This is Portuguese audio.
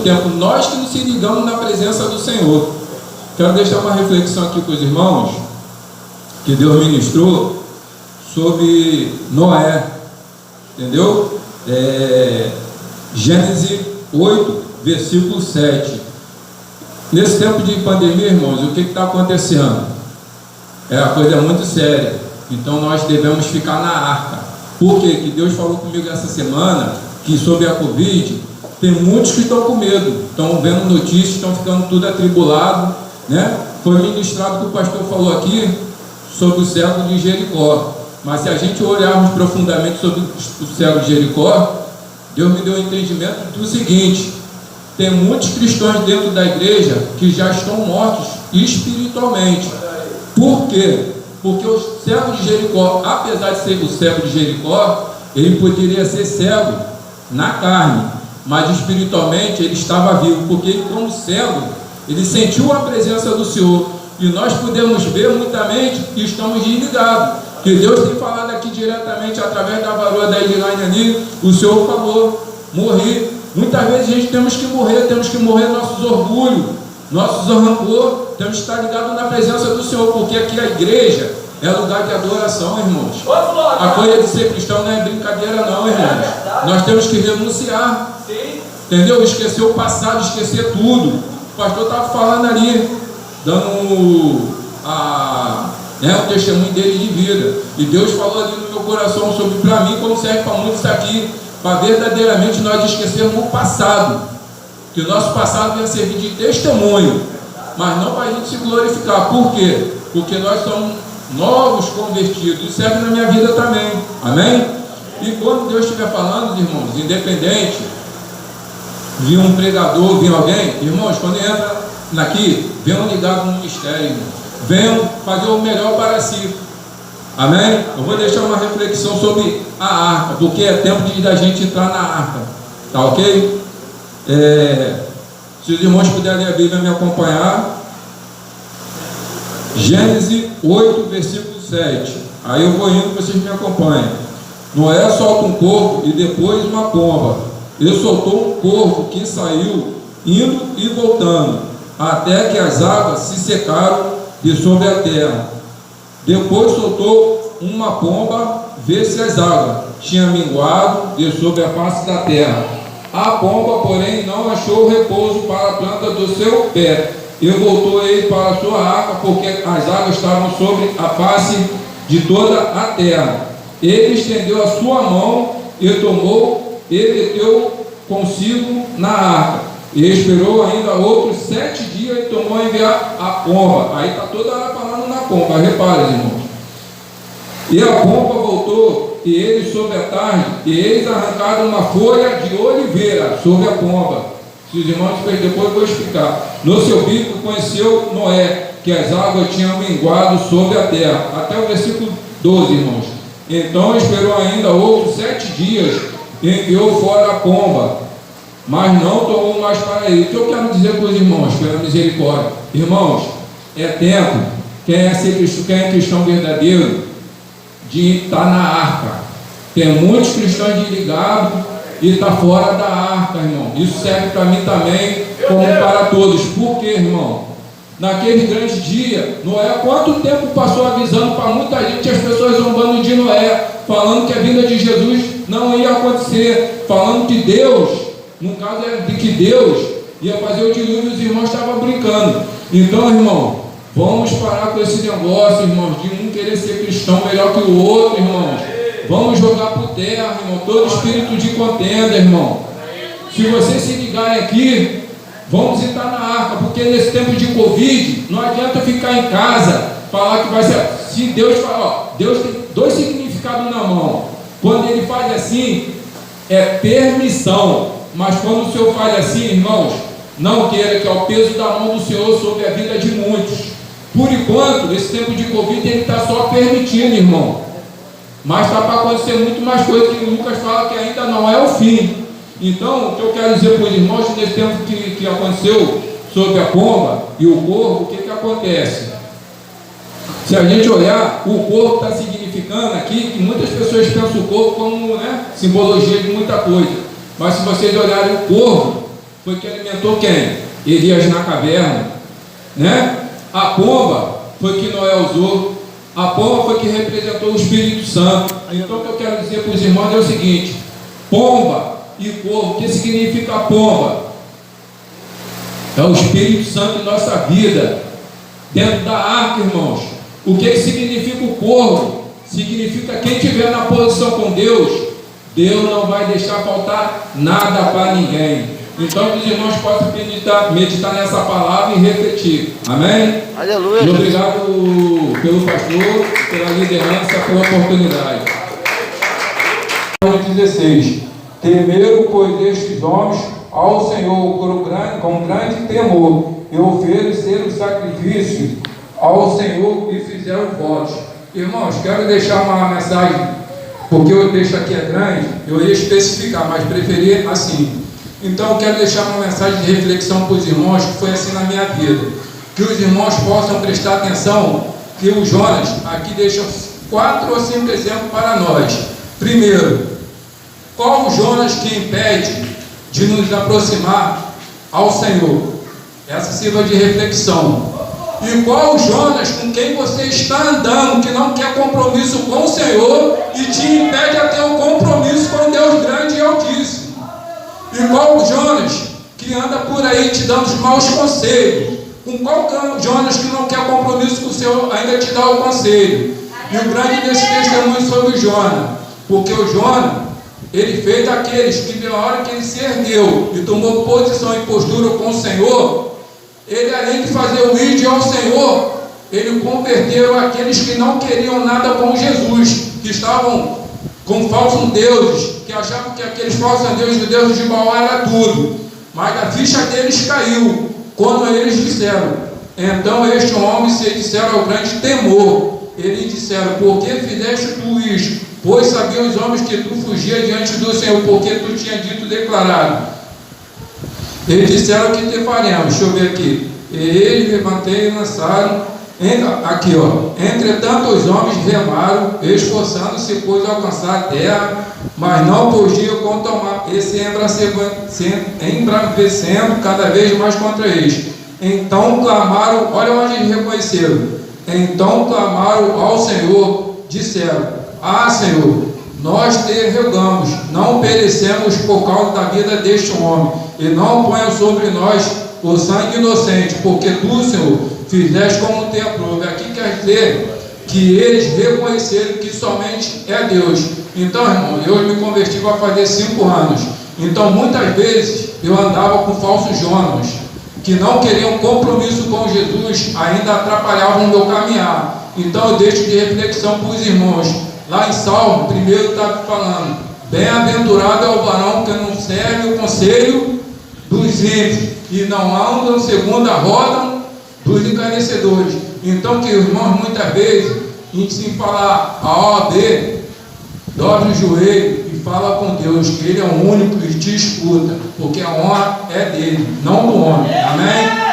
tempo, nós que nos se ligamos na presença do Senhor. Quero deixar uma reflexão aqui com os irmãos, que Deus ministrou, sobre Noé, entendeu? Gênesis 8, versículo 7. Nesse tempo de pandemia, irmãos, o que está acontecendo? A coisa é muito séria. Então nós devemos ficar na arca. Por quê? Que Deus falou comigo essa semana que sobre a Covid, tem muitos que estão com medo, estão vendo notícias, estão ficando tudo atribulado, né? Foi ministrado que o pastor falou aqui sobre o cego de Jericó. Mas se a gente olharmos profundamente sobre o cego de Jericó, Deus me deu o entendimento do seguinte: tem muitos cristãos dentro da igreja que já estão mortos espiritualmente. Por quê? Porque o cego de Jericó, apesar de ser o cego de Jericó, ele poderia ser cego na carne, mas espiritualmente ele estava vivo, porque ele, como cego, ele sentiu a presença do Senhor. E nós podemos ver muitamente que estamos desligados, que Deus tem falado aqui diretamente através da varoa da Eliane ali. O Senhor falou, morrer. Muitas vezes a gente temos que morrer nossos orgulhos, nossos rancor, temos que estar ligados na presença do Senhor, porque aqui a igreja é lugar de adoração, irmãos. A coisa de ser cristão não é brincadeira não, irmãos. Nós temos que renunciar, entendeu? Esquecer o passado, esquecer tudo. O pastor estava falando ali, dando o testemunho dele de vida, e Deus falou ali no meu coração sobre, para mim, como serve para muitos aqui, para verdadeiramente nós esquecermos o passado, que o nosso passado venha servir de testemunho, mas não para a gente se glorificar. Por quê? Porque nós somos novos convertidos, e serve na minha vida também, amém? E quando Deus estiver falando, irmãos, independente de um pregador, de alguém, irmãos, quando entra aqui, venham ligados no ministério, irmãos, venham fazer o melhor para si, amém? Eu vou deixar uma reflexão sobre a arca, porque é tempo da gente entrar na arca, tá ok? Se os irmãos puderem ler a Bíblia e me acompanhar, Gênesis 8, versículo 7. Aí eu vou indo, vocês me acompanhem. Noé solta um corvo e depois uma pomba. Ele soltou um corvo que saiu indo e voltando, até que as águas se secaram de sobre a terra. Depois soltou uma pomba, ver se as águas tinham minguado de sobre a face da terra. A pomba, porém, não achou repouso para a planta do seu pé, e voltou ele para a sua arca, porque as águas estavam sobre a face de toda a terra. Ele estendeu a sua mão e tomou e meteu consigo na arca, e esperou ainda outros 7 dias e tomou a enviar a pomba. Aí está toda hora falando na pomba, reparem, irmãos. E a pomba voltou, e eles sob a tarde, e eles arrancaram uma folha de oliveira sobre a pomba. Se os irmãos depois eu vou explicar. No seu bico conheceu Noé, que as águas tinham minguado sobre a terra. Até o versículo 12, irmãos. Então esperou ainda outros 7 dias, e enviou fora a pomba, mas não tomou mais para ele. O que eu quero dizer para os irmãos, pela misericórdia? Irmãos, é tempo, quem é cristão verdadeiro, de estar na arca. Tem muitos cristãos desligados e está fora da arca, irmão. Isso serve para mim também, como para todos. Por quê, irmão? Naquele grande dia, Noé, quanto tempo passou avisando para muita gente, as pessoas zombando de Noé, falando que a vinda de Jesus não ia acontecer, falando que Deus, no caso é de que Deus ia fazer o dilúvio, os irmãos estavam brincando. Então, irmão, vamos parar com esse negócio, irmãos, de um querer ser cristão melhor que o outro, irmãos. Vamos jogar por terra, irmão, todo espírito de contenda, irmão. Se vocês se ligarem aqui, vamos entrar na arca, porque nesse tempo de Covid, não adianta ficar em casa, falar que vai ser. Se Deus fala, ó, Deus tem 2 significados na mão. Quando ele faz assim, é permissão. Mas quando o Senhor faz assim, irmãos, não queira que é o peso da mão do Senhor sobre a vida de muitos. Por enquanto, esse tempo de Covid, ele está só permitindo, irmão. Mas está para acontecer muito mais coisas, que Lucas fala que ainda não é o fim. Então, o que eu quero dizer para os irmãos, nesse tempo que aconteceu sobre a pomba e o corvo, o que acontece? Se a gente olhar, o corvo está significando aqui, que muitas pessoas pensam o corvo como, né, simbologia de muita coisa. Mas se vocês olharem o corvo, foi que alimentou quem? Elias na caverna, né? A pomba foi que Noé usou. A pomba foi que representou o Espírito Santo. Então o que eu quero dizer para os irmãos é o seguinte: pomba e corvo, o que significa pomba? É o Espírito Santo em nossa vida, dentro da arca, irmãos. O que significa o corvo? Significa quem estiver na posição com Deus, Deus não vai deixar faltar nada para ninguém. Então que os irmãos possam meditar nessa palavra e refletir. Amém? Aleluia. E obrigado pelo pastor, pela liderança, pela oportunidade. 16. Temeram, pois, estes homens ao Senhor com grande temor, e ofereceram sacrifícios ao Senhor e fizeram votos. Irmãos, quero deixar uma mensagem, porque o texto aqui é grande, eu ia especificar, mas preferi assim. Então eu quero deixar uma mensagem de reflexão para os irmãos, que foi assim na minha vida. Que os irmãos possam prestar atenção, que o Jonas aqui deixa 4 ou 5 exemplos para nós. Primeiro, qual o Jonas que impede de nos aproximar ao Senhor? Essa sirva de reflexão. E qual o Jonas com quem você está andando, que não quer compromisso com o Senhor e te impede a ter um compromisso com Deus grande e altíssimo? E qual o Jonas que anda por aí te dando os maus conselhos? Com qual Jonas que não quer compromisso com o Senhor ainda te dá o conselho? E o grande desse testemunho sobre o Jonas, porque o Jonas, ele fez daqueles que na hora que ele se ergueu e tomou posição e postura com o Senhor, ele, além de fazer o ídolo ao Senhor, ele converteu aqueles que não queriam nada com Jesus, que estavam com falsos deuses, que achavam que aqueles falsos deuses, os deuses de Baal era tudo, mas a ficha deles caiu, quando eles disseram, então este homem se disseram ao grande temor, eles disseram, por que fizeste tu isto? Pois sabiam os homens que tu fugias diante do Senhor, porque tu tinha dito, declarado. Eles disseram que te faremos. Deixa eu ver aqui. E eles levantaram e lançaram. Aqui, ó. Entretanto, os homens remaram, esforçando-se, pois alcançar a terra, mas não podiam contomar, e se embravecendo cada vez mais contra eles. Então clamaram, olha onde eles reconheceram. Então clamaram ao Senhor, disseram: Ah, Senhor, nós te rogamos, não perecemos por causa da vida deste homem, e não ponha sobre nós o sangue inocente, porque tu, Senhor, fizeste como te aprove. Aqui quer dizer que eles reconheceram que somente é Deus. Então, irmão, eu me converti para fazer 5 anos. Então, muitas vezes, eu andava com falsos Jonas, que não queriam compromisso com Jesus, ainda atrapalhavam o meu caminhar. Então, eu deixo de reflexão para os irmãos. Lá em Salmo, primeiro está falando: bem-aventurado é o varão que não serve o conselho dos ímpios e não andam segundo a roda dos encarnecedores. Então, que os irmãos, muitas vezes, em se falar a OAB, dobre o joelho e fala com Deus, que Ele é o único que te escuta, porque a honra é dele, não do homem. Amém?